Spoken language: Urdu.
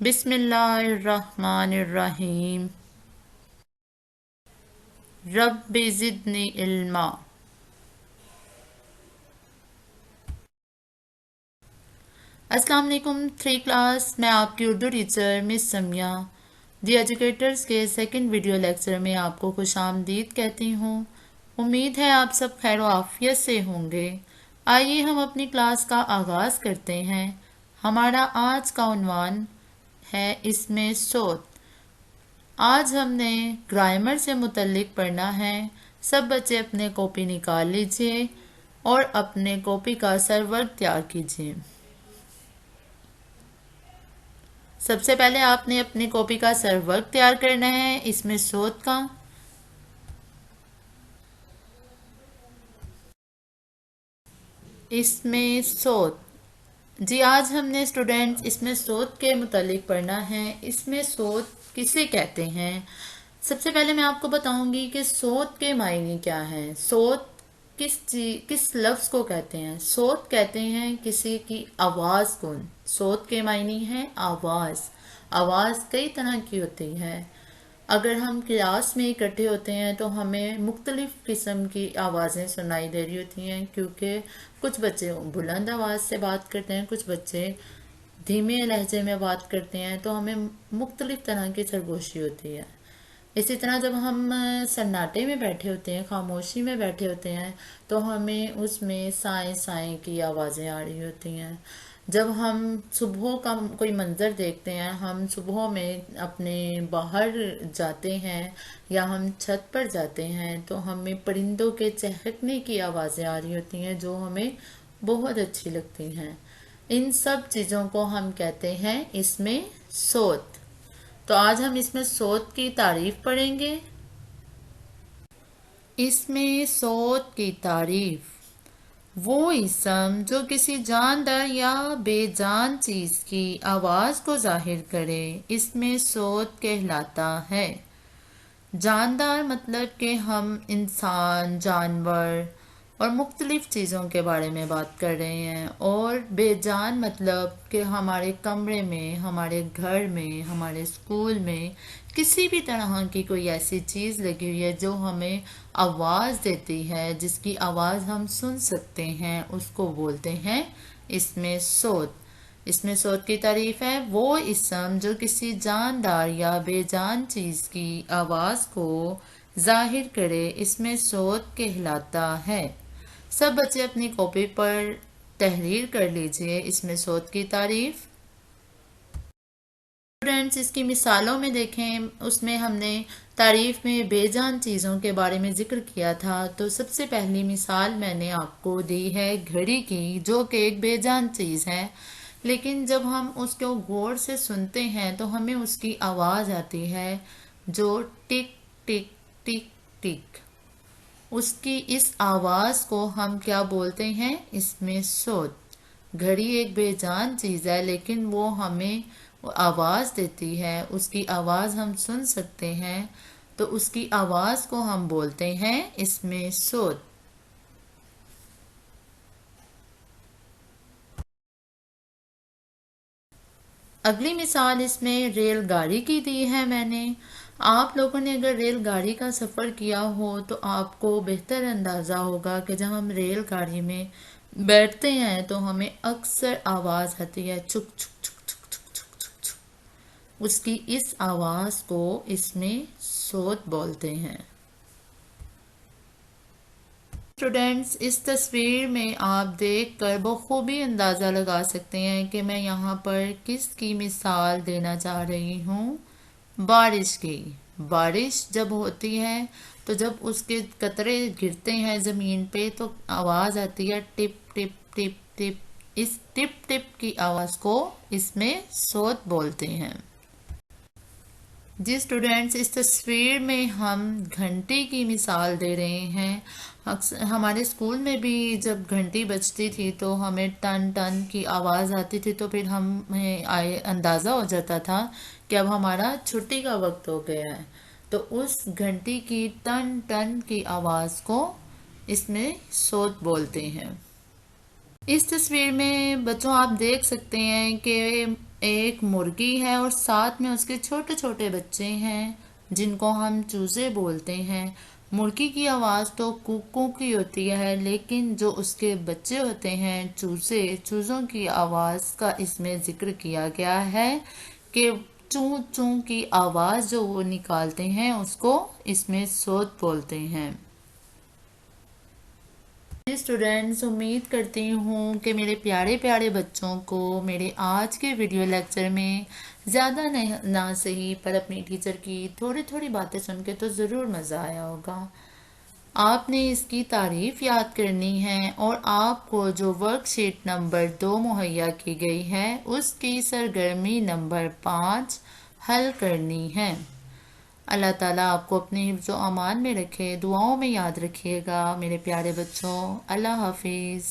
بسم اللہ الرحمن الرحیم۔ رب زدنی علما۔ السلام علیکم 3 کلاس، میں آپ کی اردو ٹیچر مس سمیہ دی ایجوکیٹرز کے سیکنڈ ویڈیو لیکچر میں آپ کو خوش آمدید کہتی ہوں۔ امید ہے آپ سب خیر و عافیت سے ہوں گے۔ آئیے ہم اپنی کلاس کا آغاز کرتے ہیں۔ ہمارا آج کا عنوان ہے اسم صوت۔ آج ہم نے گرامر سے متعلق پڑھنا ہے۔ سب بچے اپنے کاپی نکال لیجئے اور اپنے کاپی کا سرورق تیار کیجئے۔ سب سے پہلے آپ نے اپنے کاپی کا سرورق تیار کرنا ہے اسم صوت کا۔ اسم صوت، جی آج ہم نے اسٹوڈینٹس اسم صوت کے متعلق پڑھنا ہے۔ اسم صوت کسے کہتے ہیں؟ سب سے پہلے میں آپ کو بتاؤں گی کہ صوت کے معنی کیا ہیں۔ صوت کس لفظ کو کہتے ہیں؟ صوت کہتے ہیں کسی کی آواز کو۔ صوت کے معنی ہے آواز۔ آواز کئی طرح کی ہوتی ہے۔ اگر ہم کلاس میں اکٹھے ہوتے ہیں تو ہمیں مختلف قسم کی آوازیں سنائی دے رہی ہوتی ہیں، کیونکہ کچھ بچے بلند آواز سے بات کرتے ہیں، کچھ بچے دھیمے لہجے میں بات کرتے ہیں، تو ہمیں مختلف طرح کی سرگوشی ہوتی ہے۔ اسی طرح جب ہم سناٹے میں بیٹھے ہوتے ہیں، خاموشی میں بیٹھے ہوتے ہیں، تو ہمیں اس میں سائیں سائیں کی آوازیں آ رہی ہوتی ہیں۔ جب ہم صبح کا کوئی منظر دیکھتے ہیں، ہم صبح میں اپنے باہر جاتے ہیں یا ہم چھت پر جاتے ہیں، تو ہمیں پرندوں کے چہکنے کی آوازیں آ رہی ہوتی ہیں جو ہمیں بہت اچھی لگتی ہیں۔ ان سب چیزوں کو ہم کہتے ہیں اسم صوت۔ تو آج ہم اسم صوت کی تعریف پڑھیں گے۔ اسم صوت کی تعریف: وہ اسم جو کسی جاندار یا بے جان چیز کی آواز کو ظاہر کرے اسم صوت کہلاتا ہے۔ جاندار مطلب کہ ہم انسان، جانور اور مختلف چیزوں کے بارے میں بات کر رہے ہیں، اور بے جان مطلب کہ ہمارے کمرے میں، ہمارے گھر میں، ہمارے اسکول میں کسی بھی طرح کی کوئی ایسی چیز لگی ہوئی ہے جو ہمیں آواز دیتی ہے، جس کی آواز ہم سن سکتے ہیں، اس کو بولتے ہیں اسم صوت۔ اسم صوت کی تعریف ہے: وہ اسم جو کسی جاندار یا بے جان چیز کی آواز کو ظاہر کرے اسم صوت کہلاتا ہے۔ سب بچے اپنی کاپی پر تحریر کر لیجئے اسم صوت کی تعریف۔ اسٹوڈینٹس اس کی مثالوں میں دیکھیں، اس میں ہم نے تعریف میں بے جان چیزوں کے بارے میں ذکر کیا تھا، تو سب سے پہلی مثال میں نے آپ کو دی ہے گھڑی کی، جو کہ ایک بے جان چیز ہے، لیکن جب ہم اس کو غور سے سنتے ہیں تو ہمیں اس کی آواز آتی ہے جو ٹک ٹک ٹک ٹک۔ اس کی اس آواز کو ہم کیا بولتے ہیں؟ اسم صوت۔ گھڑی ایک بے جان چیز ہے لیکن وہ ہمیں آواز دیتی ہے، اس کی آواز ہم سن سکتے ہیں، تو اس کی آواز کو ہم بولتے ہیں اسم صوت۔ اگلی مثال اس میں ریل گاڑی کی دی ہے میں نے۔ آپ لوگوں نے اگر ریل گاڑی کا سفر کیا ہو تو آپ کو بہتر اندازہ ہوگا کہ جب ہم ریل گاڑی میں بیٹھتے ہیں تو ہمیں اکثر آواز آتی ہے چک چک چک چک چک چک چک چک۔ اس کی اس آواز کو اسم صوت بولتے ہیں۔ اسٹوڈینٹس اس تصویر میں آپ دیکھ کر بخوبی اندازہ لگا سکتے ہیں کہ میں یہاں پر کس کی مثال دینا چاہ رہی ہوں؟ بارش کی۔ بارش جب ہوتی ہے تو جب اس کے قطرے گرتے ہیں زمین پہ تو آواز آتی ہے ٹپ ٹپ ٹپ ٹپ۔ اس ٹپ ٹپ کی آواز کو اسم صوت بولتے ہیں۔ جی اسٹوڈینٹس اس تصویر میں ہم گھنٹی کی مثال دے رہے ہیں۔ ہمارے اسکول میں بھی جب گھنٹی بجتی تھی تو ہمیں ٹن ٹن کی آواز آتی تھی، تو پھر ہمیں اندازہ ہو جاتا تھا کہ اب ہمارا چھٹی کا وقت ہو گیا ہے، تو اس گھنٹی کی ٹن ٹن کی آواز کو اسم صوت بولتے ہیں۔ اس تصویر میں بچوں آپ دیکھ سکتے ہیں کہ ایک مرغی ہے اور ساتھ میں اس کے چھوٹے چھوٹے بچے ہیں جن کو ہم چوزے بولتے ہیں۔ مرغی کی آواز تو کوکو کی ہوتی ہے، لیکن جو اس کے بچے ہوتے ہیں چوزوں کی آواز کا اس میں ذکر کیا گیا ہے کہ چوں چوں کی آواز جو وہ نکالتے ہیں اس کو اس میں صوت بولتے ہیں۔ اسٹوڈینٹس، امید کرتی ہوں کہ میرے پیارے پیارے بچوں کو میرے آج کے ویڈیو لیکچر میں زیادہ نہ صحیح پر اپنی ٹیچر کی تھوڑی تھوڑی باتیں سن کے تو ضرور مزہ آیا ہوگا۔ آپ نے اس کی تعریف یاد کرنی ہے اور آپ کو جو ورک شیٹ نمبر 2 مہیا کی گئی ہے اس کی سرگرمی نمبر 5 حل کرنی ہے۔ اللہ تعالیٰ آپ کو اپنے حفظ و امان میں رکھے، دعاؤں میں یاد رکھیے گا میرے پیارے بچوں۔ اللہ حافظ۔